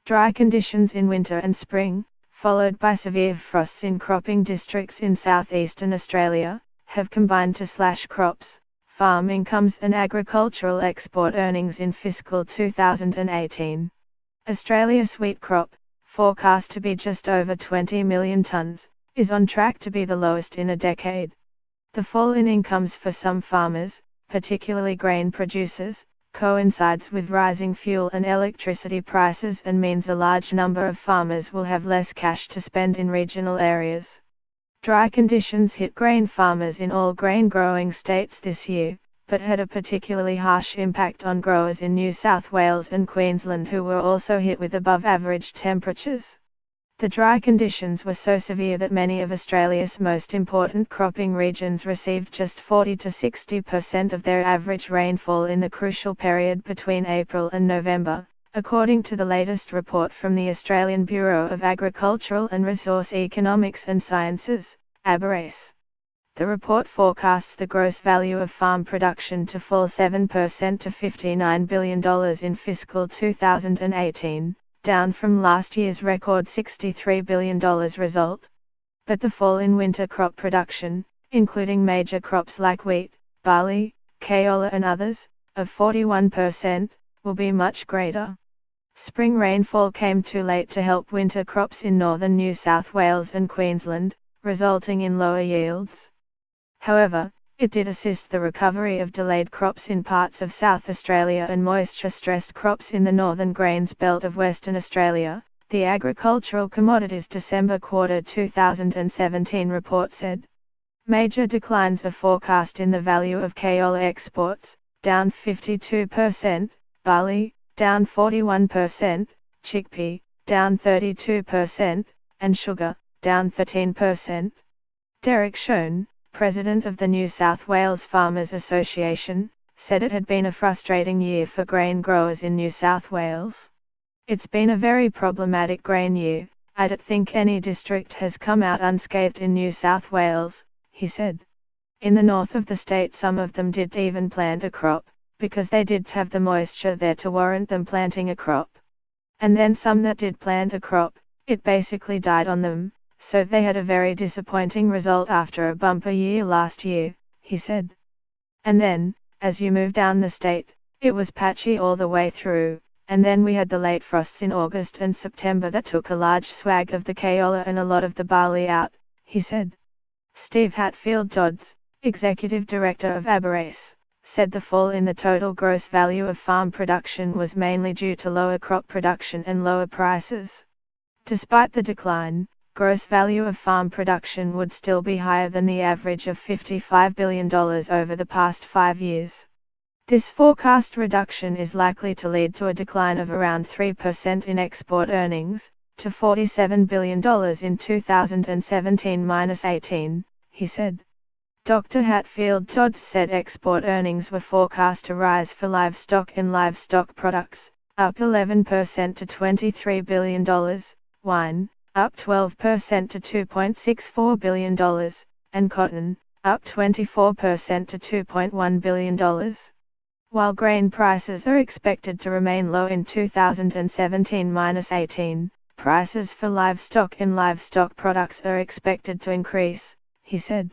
Dry conditions in winter and spring, followed by severe frosts in cropping districts in southeastern Australia, have combined to slash crops, farm incomes and agricultural export earnings in fiscal 2018. Australia's wheat crop, forecast to be just over 20 million tonnes, is on track to be the lowest in a decade. The fall in incomes for some farmers, particularly grain producers, coincides with rising fuel and electricity prices and means a large number of farmers will have less cash to spend in regional areas. Dry conditions hit grain farmers in all grain-growing states this year, but had a particularly harsh impact on growers in New South Wales and Queensland who were also hit with above-average temperatures. The dry conditions were so severe that many of Australia's most important cropping regions received just 40 to 60% of their average rainfall in the crucial period between April and November, according to the latest report from the Australian Bureau of Agricultural and Resource Economics and Sciences, ABARES. The report forecasts the gross value of farm production to fall 7% to $59 billion in fiscal 2018. Down from last year's record $63 billion result. But the fall in winter crop production, including major crops like wheat, barley, kaolin and others, of 41%, will be much greater. Spring rainfall came too late to help winter crops in northern New South Wales and Queensland, resulting in lower yields. However, it did assist the recovery of delayed crops in parts of South Australia and moisture-stressed crops in the northern grains belt of Western Australia, the Agricultural Commodities December quarter 2017 report said. Major declines are forecast in the value of kaolin exports, down 52%, barley, down 41%, chickpea, down 32%, and sugar, down 13%. Derek Schoen, President of the New South Wales Farmers Association, said it had been a frustrating year for grain growers in New South Wales. It's been a very problematic grain year. I don't think any district has come out unscathed in New South Wales, he said. In the north of the state some of them did even plant a crop, because they did have the moisture there to warrant them planting a crop. And then some that did plant a crop, it basically died on them. So they had a very disappointing result after a bumper year last year, he said. And then, as you move down the state, it was patchy all the way through, and then we had the late frosts in August and September that took a large swag of the kaolin and a lot of the barley out, he said. Steve Hatfield-Dodds, Executive Director of ABARES, said the fall in the total gross value of farm production was mainly due to lower crop production and lower prices. Despite the decline, gross value of farm production would still be higher than the average of $55 billion over the past 5 years. This forecast reduction is likely to lead to a decline of around 3% in export earnings, to $47 billion in 2017-18, he said. Dr. Hatfield-Dodds said export earnings were forecast to rise for livestock and livestock products, up 11% to $23 billion, wine, up 12% to $2.64 billion, and cotton, up 24% to $2.1 billion. While grain prices are expected to remain low in 2017-18, prices for livestock and livestock products are expected to increase, he said.